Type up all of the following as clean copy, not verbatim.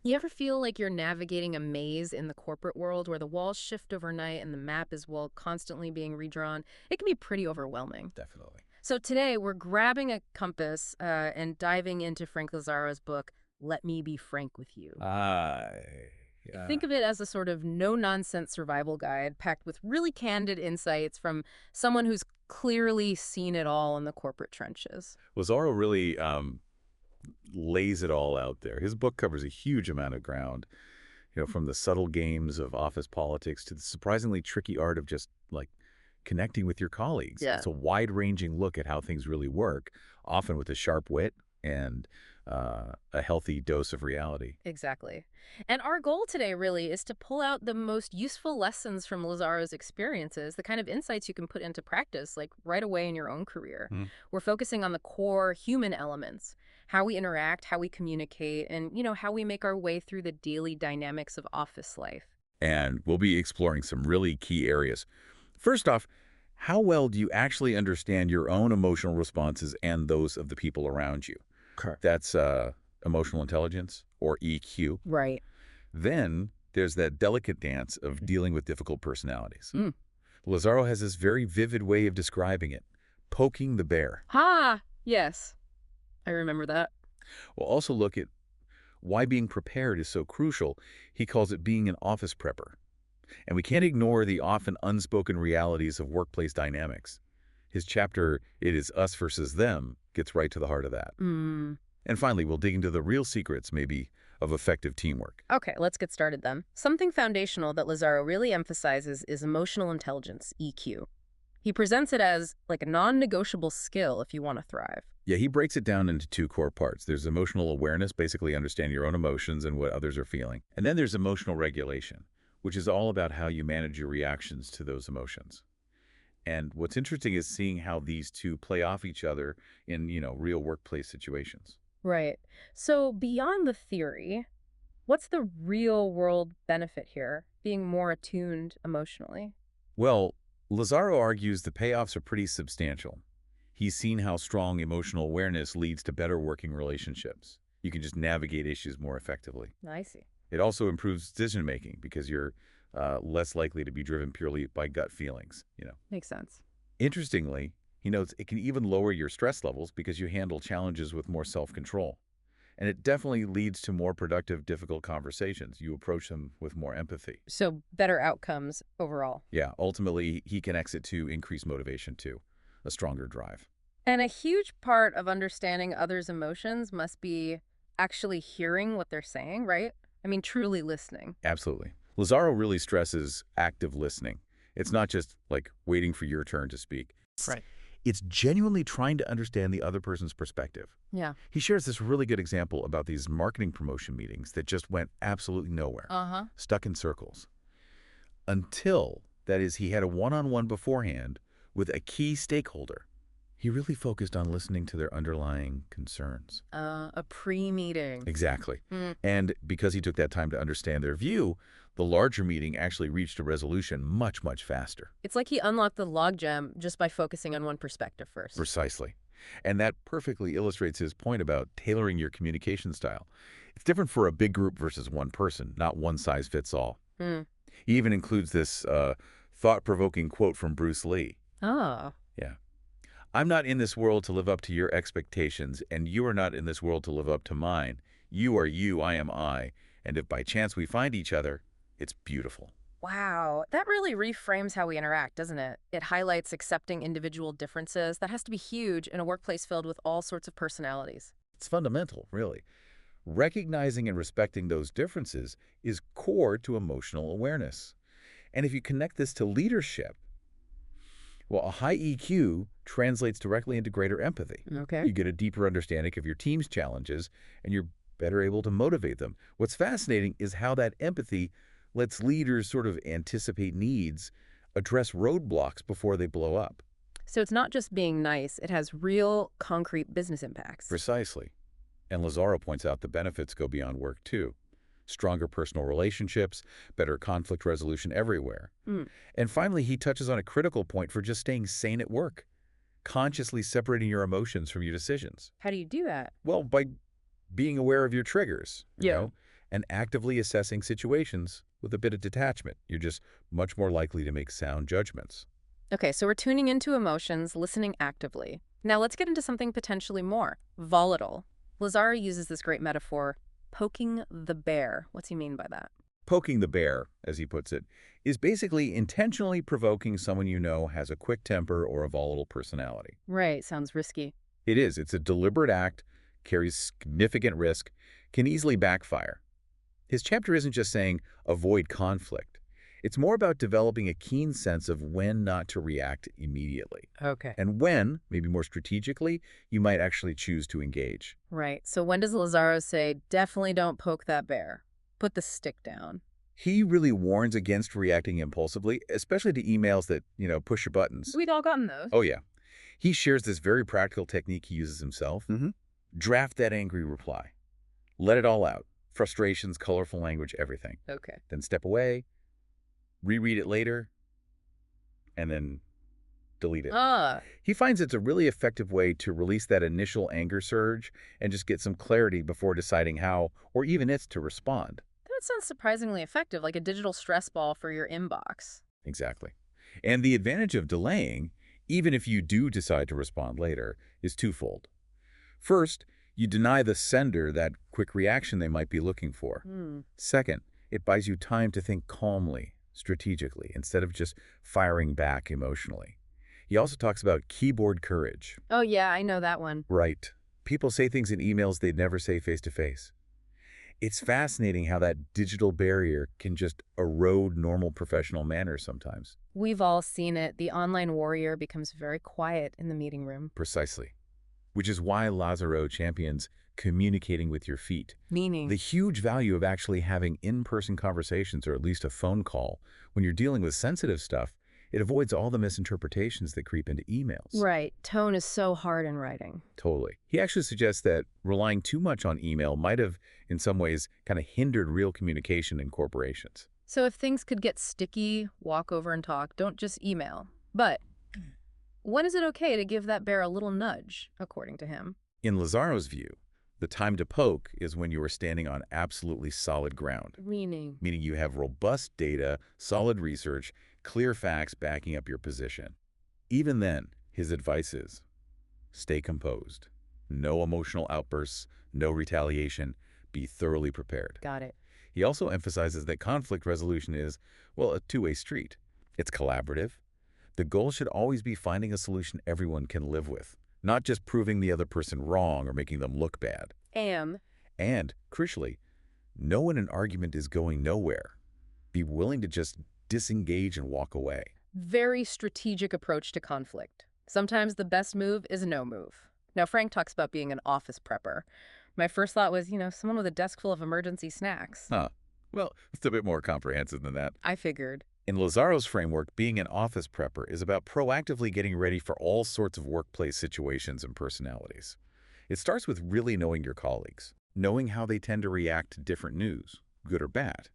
You ever feel like you're navigating a maze in the corporate world where the walls shift overnight and the map is, well, constantly being redrawn? It can be pretty overwhelming. Definitely. So today we're grabbing a compass and diving into Frank Lazaro's book, Let Me Be Frank with You. Ah, yeah. Think of it as a sort of no-nonsense survival guide packed with really candid insights from someone who's clearly seen it all in the corporate trenches. Lazaro really lays it all out there. His book covers a huge amount of ground, from the subtle games of office politics to the surprisingly tricky art of just like connecting with your colleagues. Yeah. It's a wide-ranging look at how things really work, often with a sharp wit and a healthy dose of reality. Exactly. And our goal today really is to pull out the most useful lessons from Lazaro's experiences, the kind of insights you can put into practice, like right away in your own career. Hmm. We're focusing on the core human elements, how we interact, how we communicate, and, how we make our way through the daily dynamics of office life. And we'll be exploring some really key areas. First off, how well do you actually understand your own emotional responses and those of the people around you? Correct. That's emotional intelligence, or EQ. Right. Then there's that delicate dance of dealing with difficult personalities. Mm. Lazaro has this very vivid way of describing it, poking the bear. Ha! Yes. I remember that. We'll also look at why being prepared is so crucial. He calls it being an office prepper. And we can't ignore the often unspoken realities of workplace dynamics. His chapter, It Is Us Versus Them, gets right to the heart of that. Mm. And finally, we'll dig into the real secrets, maybe, of effective teamwork. Okay, let's get started then. Something foundational that Lazaro really emphasizes is emotional intelligence, EQ. He presents it as like a non-negotiable skill if you want to thrive. Yeah, he breaks it down into two core parts. There's emotional awareness, basically understanding your own emotions and what others are feeling. And then there's emotional regulation, which is all about how you manage your reactions to those emotions. And what's interesting is seeing how these two play off each other in, real workplace situations. Right. So beyond the theory, what's the real world benefit here, being more attuned emotionally? Well, Lazaro argues the payoffs are pretty substantial. He's seen how strong emotional awareness leads to better working relationships. You can just navigate issues more effectively. I see. It also improves decision-making because you're less likely to be driven purely by gut feelings. Makes sense. Interestingly, he notes it can even lower your stress levels because you handle challenges with more self-control. And it definitely leads to more productive, difficult conversations. You approach them with more empathy. So better outcomes overall. Yeah, ultimately, he connects it to increased motivation too, a stronger drive. And a huge part of understanding others' emotions must be actually hearing what they're saying, right? I mean, truly listening. Absolutely. Lazaro really stresses active listening. It's not just like waiting for your turn to speak. Right. It's genuinely trying to understand the other person's perspective. Yeah. He shares this really good example about these marketing promotion meetings that just went absolutely nowhere, Uh-huh. stuck in circles. Until, that is, he had a one-on-one beforehand with a key stakeholder. He really focused on listening to their underlying concerns. A pre-meeting. Exactly. Mm. And because he took that time to understand their view, the larger meeting actually reached a resolution much, much faster. It's like he unlocked the logjam just by focusing on one perspective first. Precisely. And that perfectly illustrates his point about tailoring your communication style. It's different for a big group versus one person, not one size fits all. Mm. He even includes this thought-provoking quote from Bruce Lee. Oh. Yeah. I'm not in this world to live up to your expectations, and you are not in this world to live up to mine. You are you, I am I, and if by chance we find each other, it's beautiful. Wow, that really reframes how we interact, doesn't it? It highlights accepting individual differences. That has to be huge in a workplace filled with all sorts of personalities. It's fundamental, really. Recognizing and respecting those differences is core to emotional awareness. And if you connect this to leadership, well, a high EQ translates directly into greater empathy. Okay. You get a deeper understanding of your team's challenges, and you're better able to motivate them. What's fascinating is how that empathy lets leaders sort of anticipate needs, address roadblocks before they blow up. So it's not just being nice, it has real, concrete business impacts. Precisely. And Lazaro points out the benefits go beyond work, too. Stronger personal relationships, better conflict resolution everywhere. Mm. And finally, he touches on a critical point for just staying sane at work, consciously separating your emotions from your decisions. How do you do that? Well, by being aware of your triggers, you Yeah. know, and actively assessing situations with a bit of detachment. You're just much more likely to make sound judgments. Okay, so we're tuning into emotions, listening actively. Now let's get into something potentially more volatile. Lazaro uses this great metaphor, poking the bear. What's he mean by that? Poking the bear, as he puts it, is basically intentionally provoking someone you know has a quick temper or a volatile personality. Right, sounds risky. It is. It's a deliberate act, carries significant risk, can easily backfire. His chapter isn't just saying avoid conflict. It's more about developing a keen sense of when not to react immediately. Okay. And when, maybe more strategically, you might actually choose to engage. Right, so when does Lazaro say, definitely don't poke that bear? Put the stick down. He really warns against reacting impulsively, especially to emails that, push your buttons. We'd all gotten those. Oh, yeah. He shares this very practical technique he uses himself. Draft that angry reply. Let it all out. Frustrations, colorful language, everything. Okay. Then step away, reread it later, and then delete it. He finds it's a really effective way to release that initial anger surge and just get some clarity before deciding how, or even if, to respond. That sounds surprisingly effective, like a digital stress ball for your inbox. Exactly. And the advantage of delaying, even if you do decide to respond later, is twofold. First, you deny the sender that quick reaction they might be looking for. Second, it buys you time to think calmly, strategically, instead of just firing back emotionally. He also talks about keyboard courage. Oh, yeah, I know that one. Right. People say things in emails they'd never say face-to-face. It's fascinating how that digital barrier can just erode normal professional manners sometimes. We've all seen it. The online warrior becomes very quiet in the meeting room. Precisely. Which is why Lazaro champions communicating with your feet. Meaning? The huge value of actually having in-person conversations, or at least a phone call, when you're dealing with sensitive stuff, it avoids all the misinterpretations that creep into emails. Right. Tone is so hard in writing. Totally. He actually suggests that relying too much on email might have, in some ways, kind of hindered real communication in corporations. So if things could get sticky, walk over and talk, don't just email. But when is it okay to give that bear a little nudge, according to him? In Lazaro's view, the time to poke is when you are standing on absolutely solid ground. Meaning You have robust data, solid research, clear facts backing up your position. Even then, his advice is, stay composed. No emotional outbursts, no retaliation. Be thoroughly prepared. Got it. He also emphasizes that conflict resolution is, well, a two-way street. It's collaborative. The goal should always be finding a solution everyone can live with, not just proving the other person wrong or making them look bad. And, crucially, know when an argument is going nowhere. Be willing to just disengage and walk away. Very strategic approach to conflict. Sometimes the best move is no move. Now, Frank talks about being an office prepper. My first thought was, someone with a desk full of emergency snacks. Well, it's a bit more comprehensive than that. I figured. In Lazaro's framework, being an office prepper is about proactively getting ready for all sorts of workplace situations and personalities. It starts with really knowing your colleagues, knowing how they tend to react to different news, good or bad.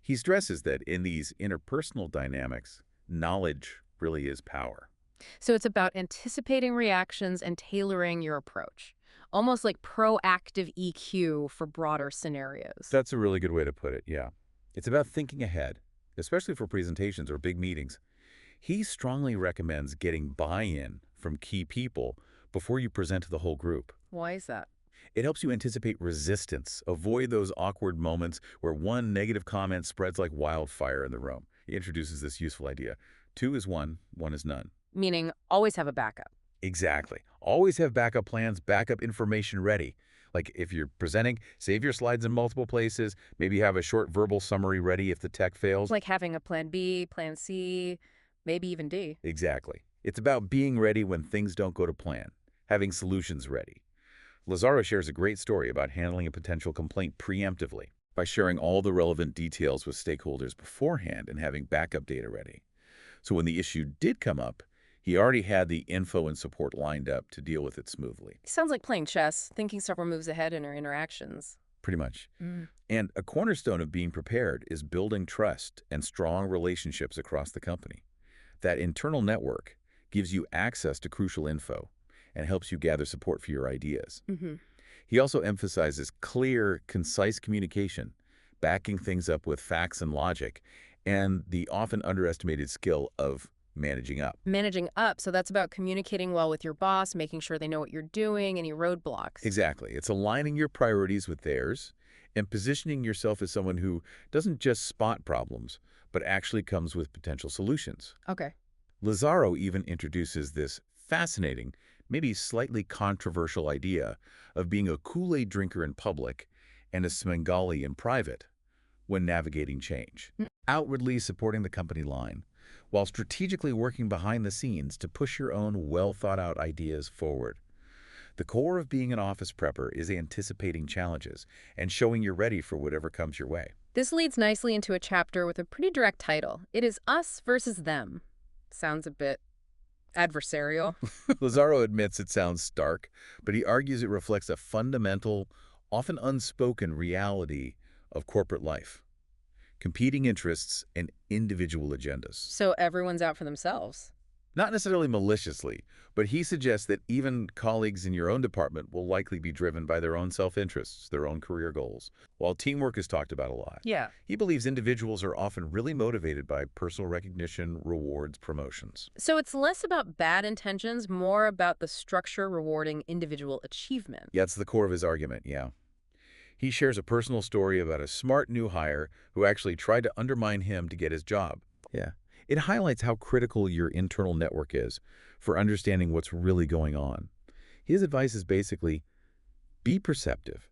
He stresses that in these interpersonal dynamics, knowledge really is power. So it's about anticipating reactions and tailoring your approach. Almost like proactive EQ for broader scenarios. That's a really good way to put it, yeah. It's about thinking ahead, especially for presentations or big meetings. He strongly recommends getting buy-in from key people before you present to the whole group. Why is that? It helps you anticipate resistance, avoid those awkward moments where one negative comment spreads like wildfire in the room. He introduces this useful idea. 2 is 1, 1 is none. Meaning always have a backup. Exactly. Always have backup plans, backup information ready. Like if you're presenting, save your slides in multiple places, maybe have a short verbal summary ready if the tech fails. Like having a plan B, plan C, maybe even D. Exactly. It's about being ready when things don't go to plan, having solutions ready. Lazaro shares a great story about handling a potential complaint preemptively by sharing all the relevant details with stakeholders beforehand and having backup data ready. So when the issue did come up, he already had the info and support lined up to deal with it smoothly. Sounds like playing chess, thinking several moves ahead in our interactions. Pretty much. And a cornerstone of being prepared is building trust and strong relationships across the company. That internal network gives you access to crucial info and helps you gather support for your ideas. He also emphasizes clear, concise communication, backing things up with facts and logic, and the often underestimated skill of managing up. Managing up, so that's about communicating well with your boss, making sure they know what you're doing, any roadblocks. Exactly. It's aligning your priorities with theirs and positioning yourself as someone who doesn't just spot problems, but actually comes with potential solutions. Okay. Lazaro even introduces this fascinating, maybe slightly controversial idea of being a Kool-Aid drinker in public and a Svengali in private when navigating change, outwardly supporting the company line, while strategically working behind the scenes to push your own well-thought-out ideas forward. The core of being an office prepper is anticipating challenges and showing you're ready for whatever comes your way. This leads nicely into a chapter with a pretty direct title. It is us versus them. Sounds a bit adversarial. Lazaro admits it sounds stark, but he argues it reflects a fundamental, often unspoken reality of corporate life: competing interests and individual agendas. So everyone's out for themselves. Not necessarily maliciously, but he suggests that even colleagues in your own department will likely be driven by their own self-interests, their own career goals, while teamwork is talked about a lot. Yeah. He believes individuals are often really motivated by personal recognition, rewards, promotions. So it's less about bad intentions, more about the structure rewarding individual achievement. Yeah, that's the core of his argument, yeah. He shares a personal story about a smart new hire who actually tried to undermine him to get his job. Yeah. It highlights how critical your internal network is for understanding what's really going on. His advice is basically, be perceptive.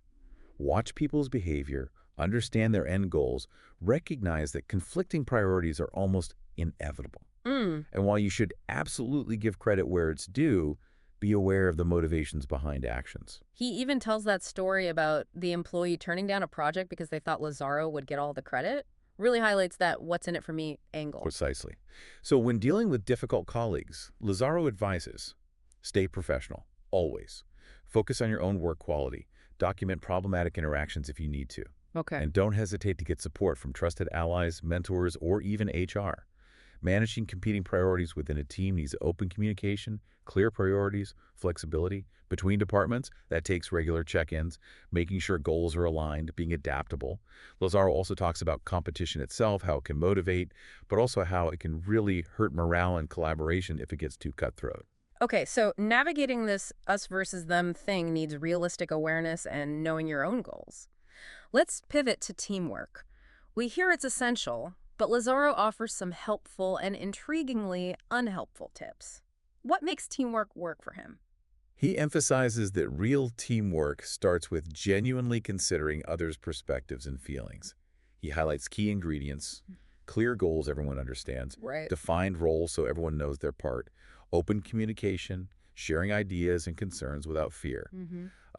Watch people's behavior, understand their end goals, recognize that conflicting priorities are almost inevitable. And while you should absolutely give credit where it's due, be aware of the motivations behind actions. He even tells that story about the employee turning down a project because they thought Lazaro would get all the credit. Really highlights that what's in it for me angle. Precisely. So when dealing with difficult colleagues, Lazaro advises, stay professional, always. Focus on your own work quality. Document problematic interactions if you need to. Okay. And don't hesitate to get support from trusted allies, mentors, or even HR. Managing competing priorities within a team needs open communication, clear priorities, flexibility between departments. That takes regular check-ins, making sure goals are aligned, being adaptable. Lazaro also talks about competition itself, how it can motivate, but also how it can really hurt morale and collaboration if it gets too cutthroat. Okay, so navigating this us versus them thing needs realistic awareness and knowing your own goals. Let's pivot to teamwork. We hear it's essential, but Lazaro offers some helpful and intriguingly unhelpful tips. What makes teamwork work for him? He emphasizes that real teamwork starts with genuinely considering others' perspectives and feelings. He highlights key ingredients: clear goals everyone understands, Right. defined roles so everyone knows their part, open communication, sharing ideas and concerns without fear,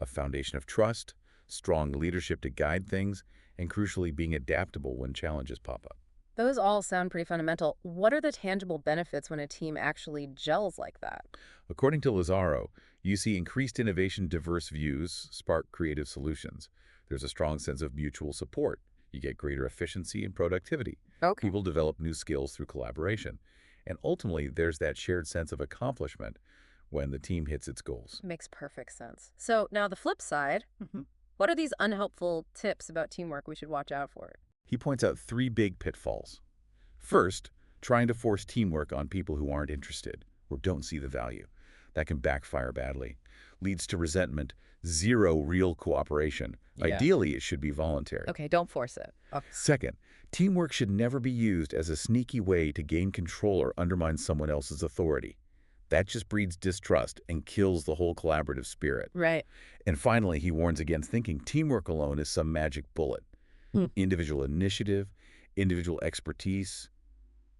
a foundation of trust, strong leadership to guide things, and crucially being adaptable when challenges pop up. Those all sound pretty fundamental. What are the tangible benefits when a team actually gels like that? According to Lazaro, you see increased innovation, diverse views, spark creative solutions. There's a strong sense of mutual support. You get greater efficiency and productivity. Okay. People develop new skills through collaboration. And ultimately, there's that shared sense of accomplishment when the team hits its goals. Makes perfect sense. So now the flip side, what are these unhelpful tips about teamwork we should watch out for? He points out 3 big pitfalls. First, trying to force teamwork on people who aren't interested or don't see the value. That can backfire badly. Leads to resentment, zero real cooperation. Yeah. Ideally, it should be voluntary. Okay, don't force it. Okay. Second, teamwork should never be used as a sneaky way to gain control or undermine someone else's authority. That just breeds distrust and kills the whole collaborative spirit. Right. And finally, he warns against thinking teamwork alone is some magic bullet. Individual initiative, individual expertise,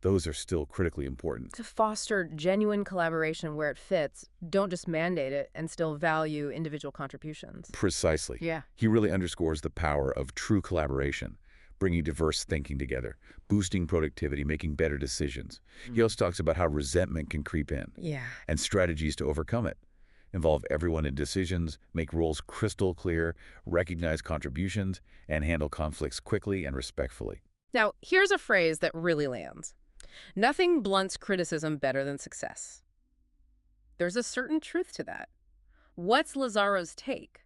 those are still critically important. To foster genuine collaboration where it fits, don't just mandate it and still value individual contributions. Precisely. Yeah. He really underscores the power of true collaboration, bringing diverse thinking together, boosting productivity, making better decisions. He also talks about how resentment can creep in Yeah. and strategies to overcome it. Involve everyone in decisions, make roles crystal clear, recognize contributions, and handle conflicts quickly and respectfully. Now, here's a phrase that really lands. Nothing blunts criticism better than success. There's a certain truth to that. What's Lazaro's take?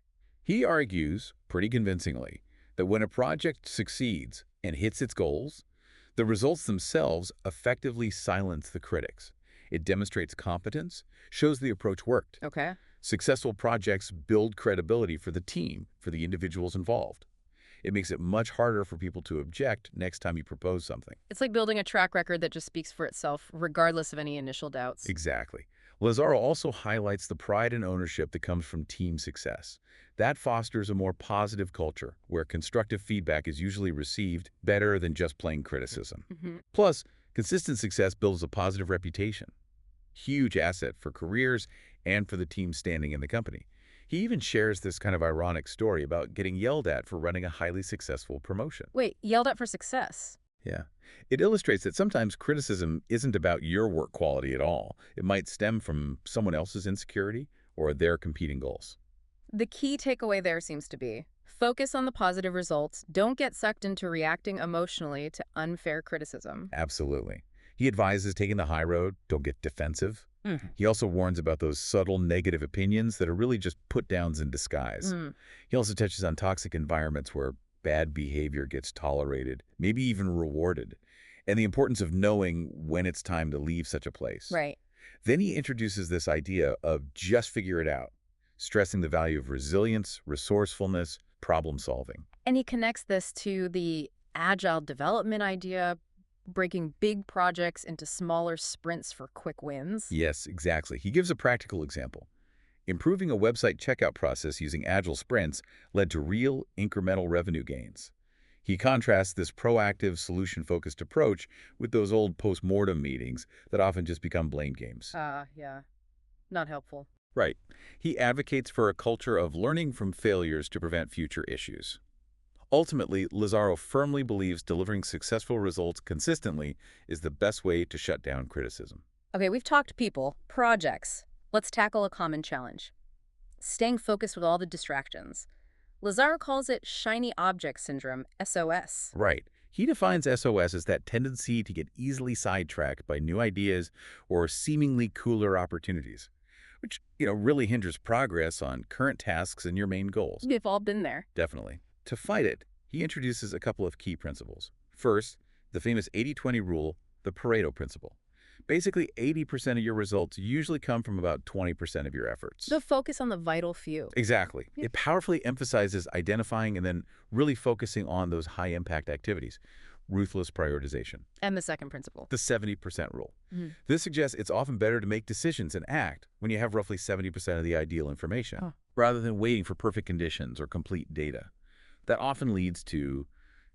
He argues, pretty convincingly, that when a project succeeds and hits its goals, the results themselves effectively silence the critics. It demonstrates competence, shows the approach worked. Okay. Successful projects build credibility for the team, for the individuals involved. It makes it much harder for people to object next time you propose something. It's like building a track record that just speaks for itself, regardless of any initial doubts. Exactly. Lazaro also highlights the pride and ownership that comes from team success. That fosters a more positive culture, where constructive feedback is usually received better than just plain criticism. Plus, consistent success builds a positive reputation. Huge asset for careers and for the team standing in the company. He even shares this kind of ironic story about getting yelled at for running a highly successful promotion. Wait, yelled at for success? Yeah. It illustrates that sometimes criticism isn't about your work quality at all. It might stem from someone else's insecurity or their competing goals. The key takeaway there seems to be focus on the positive results. Don't get sucked into reacting emotionally to unfair criticism. Absolutely. He advises taking the high road. Don't get defensive. He also warns about those subtle negative opinions that are really just put-downs in disguise. He also touches on toxic environments where bad behavior gets tolerated, maybe even rewarded, and the importance of knowing when it's time to leave such a place. Right. Then he introduces this idea of just figure it out, stressing the value of resilience, resourcefulness, problem solving. And he connects this to the agile development idea, breaking big projects into smaller sprints for quick wins. Yes, exactly. He gives a practical example. Improving a website checkout process using agile sprints led to real incremental revenue gains. He contrasts this proactive, solution-focused approach with those old post-mortem meetings that often just become blame games. Yeah. Not helpful. Right. He advocates for a culture of learning from failures to prevent future issues. Ultimately, Lazaro firmly believes delivering successful results consistently is the best way to shut down criticism. Okay, we've talked people, projects. Let's tackle a common challenge. Staying focused with all the distractions. Lazaro calls it shiny object syndrome, SOS. Right. He defines SOS as that tendency to get easily sidetracked by new ideas or seemingly cooler opportunities, which, really hinders progress on current tasks and your main goals. We've all been there. Definitely. To fight it, he introduces a couple of key principles. First, the famous 80-20 rule, the Pareto principle. Basically, 80% of your results usually come from about 20% of your efforts. The focus on the vital few. Exactly. It powerfully emphasizes identifying and then really focusing on those high-impact activities. Ruthless prioritization. And the second principle. The 70% rule. This suggests it's often better to make decisions and act when you have roughly 70% of the ideal information, rather than waiting for perfect conditions or complete data. That often leads to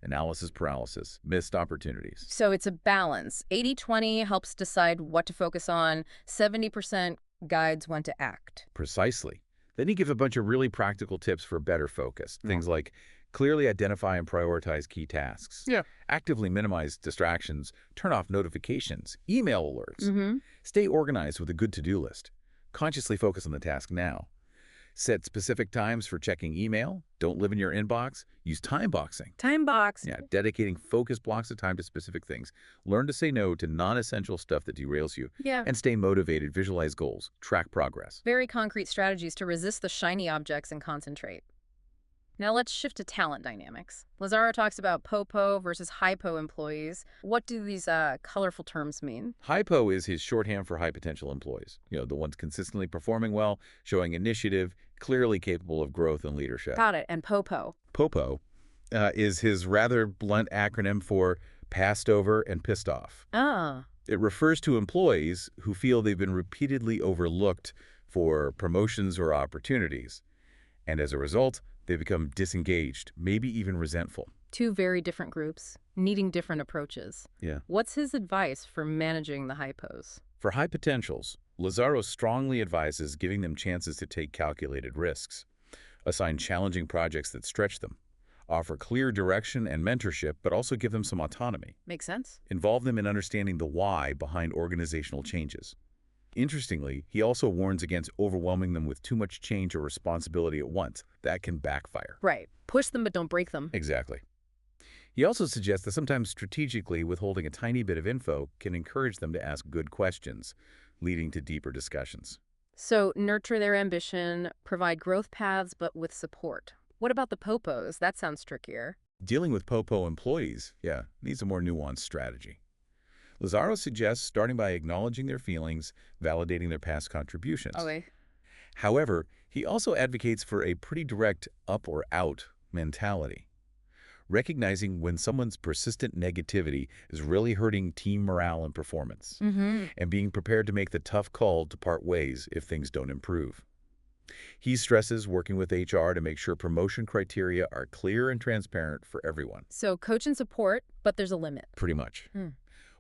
analysis paralysis, missed opportunities. So it's a balance. 80-20 helps decide what to focus on. 70% guides when to act. Precisely. Then he gives a bunch of really practical tips for better focus. Things like clearly identify and prioritize key tasks. Actively minimize distractions. Turn off notifications. Email alerts. Stay organized with a good to-do list. Consciously focus on the task now. Set specific times for checking email. Don't live in your inbox. Use time boxing. Time box. Yeah, dedicating focused blocks of time to specific things. Learn to say no to non-essential stuff that derails you. And stay motivated, visualize goals, track progress. Very concrete strategies to resist the shiny objects and concentrate. Now let's shift to talent dynamics. Lazaro talks about POPO versus HIPO employees. What do these colorful terms mean? HIPO is his shorthand for high potential employees. The ones consistently performing well, showing initiative, clearly capable of growth and leadership. Got it. And POPO? POPO is his rather blunt acronym for passed over and pissed off. It refers to employees who feel they've been repeatedly overlooked for promotions or opportunities. And as a result, they become disengaged, maybe even resentful. Two very different groups, needing different approaches. What's his advice for managing the hypos? For high potentials, Lazaro strongly advises giving them chances to take calculated risks, assign challenging projects that stretch them, offer clear direction and mentorship, but also give them some autonomy. Makes sense. Involve them in understanding the why behind organizational changes. Interestingly, he also warns against overwhelming them with too much change or responsibility at once. That can backfire. Right. Push them, but don't break them. Exactly. He also suggests that sometimes strategically withholding a tiny bit of info can encourage them to ask good questions, leading to deeper discussions. So nurture their ambition, provide growth paths, but with support. What about the popos? That sounds trickier. Dealing with POPO employees, yeah, needs a more nuanced strategy. Lazaro suggests starting by acknowledging their feelings, validating their past contributions. Okay. However, he also advocates for a pretty direct up or out mentality, recognizing when someone's persistent negativity is really hurting team morale and performance, Mm-hmm. and being prepared to make the tough call to part ways if things don't improve. He stresses working with HR to make sure promotion criteria are clear and transparent for everyone, So coach and support, but there's a limit. pretty much. Hmm.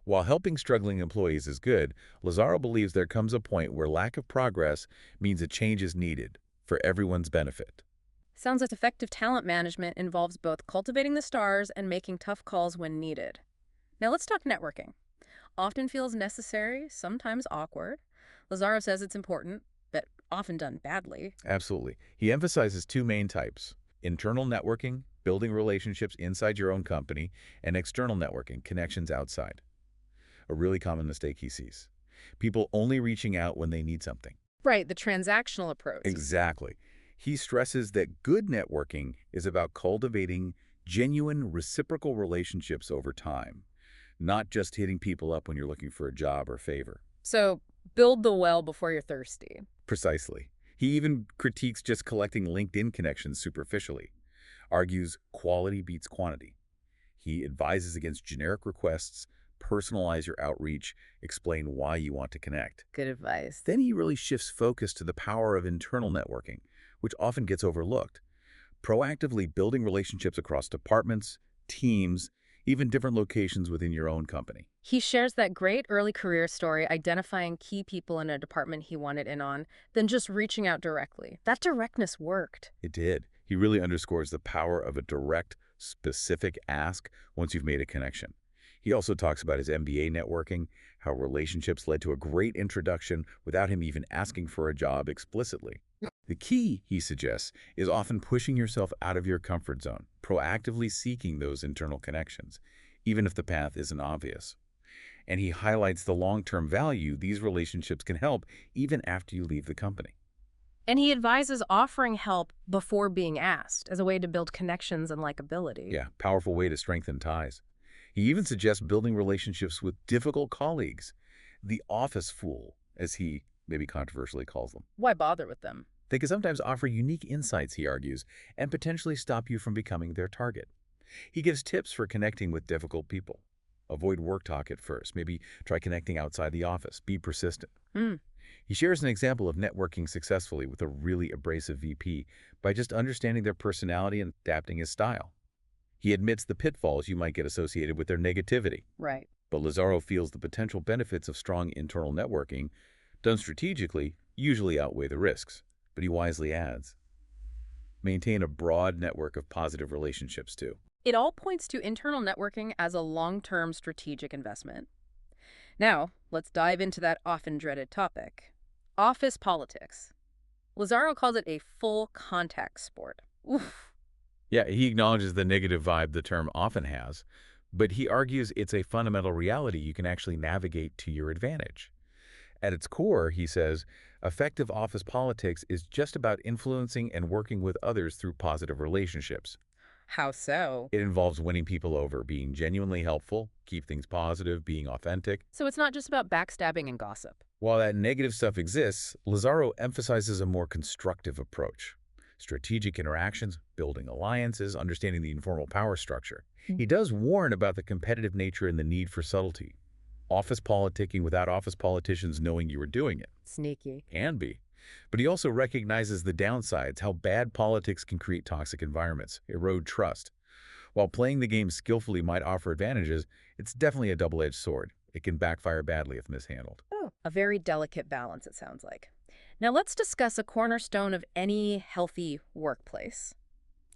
While helping struggling employees is good, Lazaro believes there comes a point where lack of progress means a change is needed for everyone's benefit. Sounds like effective talent management involves both cultivating the stars and making tough calls when needed. Now let's talk networking. Often feels necessary, sometimes awkward. Lazaro says it's important, but often done badly. Absolutely. He emphasizes two main types: internal networking, building relationships inside your own company, and external networking, connections outside. A really common mistake he sees. People only reaching out when they need something. Right, the transactional approach. Exactly. He stresses that good networking is about cultivating genuine reciprocal relationships over time, not just hitting people up when you're looking for a job or favor. So build the well before you're thirsty. Precisely. He even critiques just collecting LinkedIn connections superficially, argues quality beats quantity. He advises against generic requests, personalize your outreach, explain why you want to connect. Good advice. Then he really shifts focus to the power of internal networking, which often gets overlooked. Proactively building relationships across departments, teams, even different locations within your own company. He shares that great early career story identifying key people in a department he wanted in on, then just reaching out directly. That directness worked. It did. He really underscores the power of a direct, specific ask once you've made a connection. He also talks about his MBA networking, how relationships led to a great introduction without him even asking for a job explicitly. The key, he suggests, is often pushing yourself out of your comfort zone, proactively seeking those internal connections, even if the path isn't obvious. And he highlights the long-term value these relationships can help even after you leave the company. And he advises offering help before being asked as a way to build connections and likability. Yeah, powerful way to strengthen ties. He even suggests building relationships with difficult colleagues, the office fool, as he maybe controversially calls them. Why bother with them? They can sometimes offer unique insights, he argues, and potentially stop you from becoming their target. He gives tips for connecting with difficult people. Avoid work talk at first. Maybe try connecting outside the office. Be persistent. Hmm. He shares an example of networking successfully with a really abrasive VP by just understanding their personality and adapting his style. He admits the pitfalls you might get associated with their negativity, Right. but Lazaro feels the potential benefits of strong internal networking, done strategically, usually outweigh the risks. But he wisely adds, maintain a broad network of positive relationships too. It all points to internal networking as a long-term strategic investment. Now, let's dive into that often dreaded topic. Office politics. Lazaro calls it a full contact sport. Oof. Yeah, he acknowledges the negative vibe the term often has, but he argues it's a fundamental reality you can actually navigate to your advantage. At its core, he says, effective office politics is just about influencing and working with others through positive relationships. How so? It involves winning people over, being genuinely helpful, keep things positive, being authentic. So it's not just about backstabbing and gossip. While that negative stuff exists, Lazaro emphasizes a more constructive approach. Strategic interactions, building alliances, understanding the informal power structure. He does warn about the competitive nature and the need for subtlety. Office politicking without office politicians knowing you are doing it. Sneaky. Can be. But he also recognizes the downsides, how bad politics can create toxic environments, erode trust. While playing the game skillfully might offer advantages, it's definitely a double-edged sword. It can backfire badly if mishandled. Oh, a very delicate balance, it sounds like. Now let's discuss a cornerstone of any healthy workplace.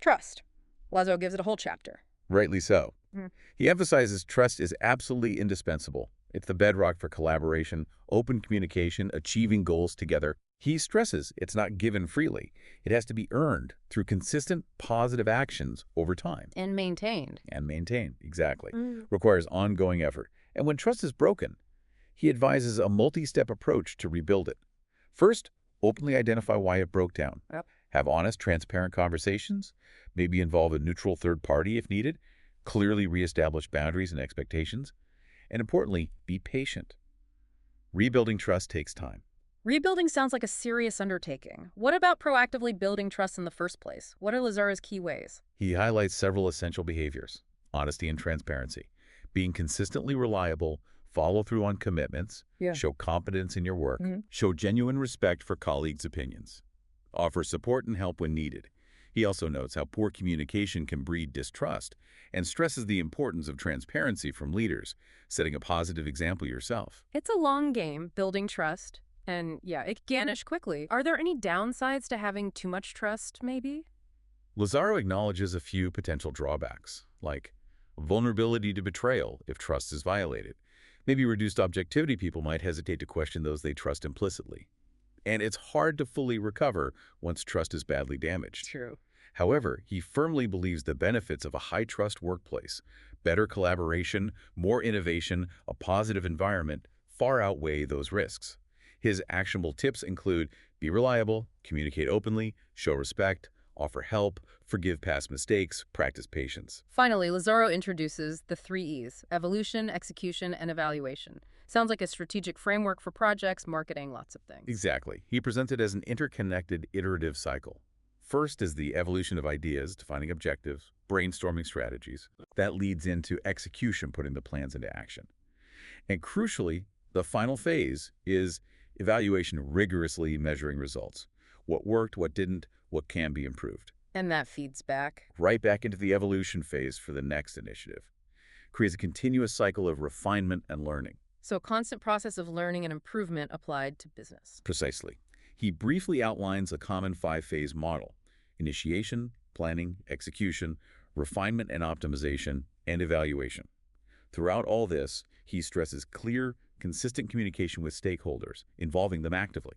Trust. Lazo gives it a whole chapter. Rightly so. Mm. He emphasizes trust is absolutely indispensable. It's the bedrock for collaboration, open communication, achieving goals together. He stresses it's not given freely. It has to be earned through consistent, positive actions over time. And maintained. And maintained, exactly. Requires ongoing effort. And when trust is broken, he advises a multi-step approach to rebuild it. First, Openly identify why it broke down. Yep. Have honest, transparent conversations. Maybe involve a neutral third party if needed. Clearly reestablish boundaries and expectations. And importantly, be patient. Rebuilding trust takes time. Rebuilding sounds like a serious undertaking. What about proactively building trust in the first place? What are Lazaro's key ways? He highlights several essential behaviors: honesty and transparency, being consistently reliable, follow through on commitments, Yeah. show competence in your work, Mhm. show genuine respect for colleagues' opinions, offer support and help when needed. He also notes how poor communication can breed distrust and stresses the importance of transparency from leaders, setting a positive example yourself. It's a long game, building trust. And yeah, it can vanish quickly. Are there any downsides to having too much trust, maybe? Lazaro acknowledges a few potential drawbacks, like vulnerability to betrayal if trust is violated. Maybe reduced objectivity, people might hesitate to question those they trust implicitly. And it's hard to fully recover once trust is badly damaged. True. However, he firmly believes the benefits of a high-trust workplace, better collaboration, more innovation, a positive environment, far outweigh those risks. His actionable tips include be reliable, communicate openly, show respect, offer help, forgive past mistakes, practice patience. Finally, Lazaro introduces the 3 E's: evolution, execution, and evaluation. Sounds like a strategic framework for projects, marketing, lots of things. Exactly. He presents it as an interconnected, iterative cycle. First is the evolution of ideas, defining objectives, brainstorming strategies. That leads into execution, putting the plans into action. And crucially, the final phase is evaluation, rigorously measuring results. What worked, what didn't, what can be improved. And that feeds back. Right back into the evolution phase for the next initiative. Creates a continuous cycle of refinement and learning. So a constant process of learning and improvement applied to business. Precisely. He briefly outlines a common 5-phase model: initiation, planning, execution, refinement and optimization, and evaluation. Throughout all this, he stresses clear, consistent communication with stakeholders, involving them actively.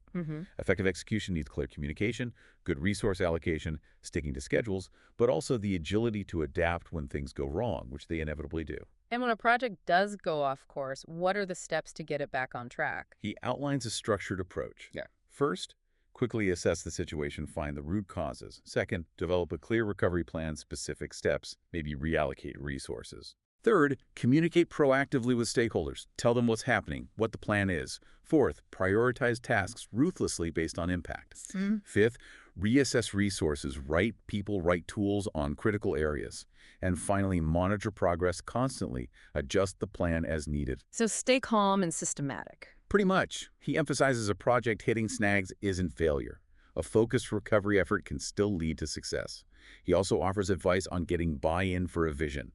Effective execution needs clear communication, good resource allocation, sticking to schedules, but also the agility to adapt when things go wrong, which they inevitably do. And when a project does go off course, what are the steps to get it back on track? He outlines a structured approach. Yeah. First, quickly assess the situation, find the root causes. Second, develop a clear recovery plan, specific steps, maybe reallocate resources. Third, communicate proactively with stakeholders. Tell them what's happening, what the plan is. Fourth, prioritize tasks ruthlessly based on impact. Fifth, reassess resources, right people, right tools on critical areas. And finally, monitor progress constantly. Adjust the plan as needed. So stay calm and systematic. Pretty much. He emphasizes a project hitting snags isn't failure. A focused recovery effort can still lead to success. He also offers advice on getting buy-in for a vision.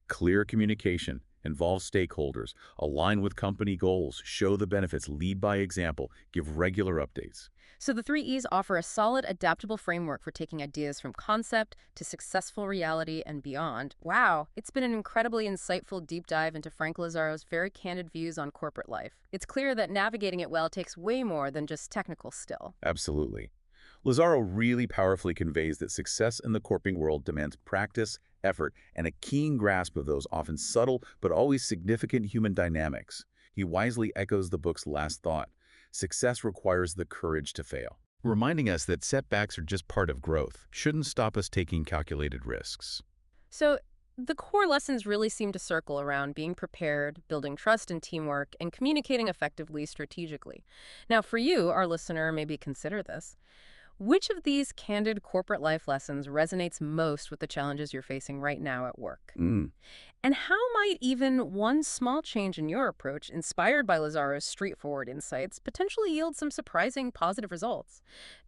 Clear communication, involve stakeholders, align with company goals, show the benefits, lead by example, give regular updates. So the 3 E's offer a solid, adaptable framework for taking ideas from concept to successful reality and beyond. Wow, it's been an incredibly insightful deep dive into Frank Lazaro's very candid views on corporate life. It's clear that navigating it well takes way more than just technical skill. Absolutely. Lazaro really powerfully conveys that success in the corporate world demands practice, effort, and a keen grasp of those often subtle but always significant human dynamics. He wisely echoes the book's last thought: success requires the courage to fail, reminding us that setbacks are just part of growth, shouldn't stop us taking calculated risks. So the core lessons really seem to circle around being prepared, building trust and teamwork, and communicating effectively strategically. Now, for you, our listener, maybe consider this. Which of these candid corporate life lessons resonates most with the challenges you're facing right now at work? And how might even one small change in your approach, inspired by Lazaro's straightforward insights, potentially yield some surprising positive results?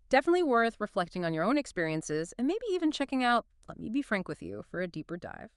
Definitely worth reflecting on your own experiences and maybe even checking out Let Me Be Frank with You for a deeper dive.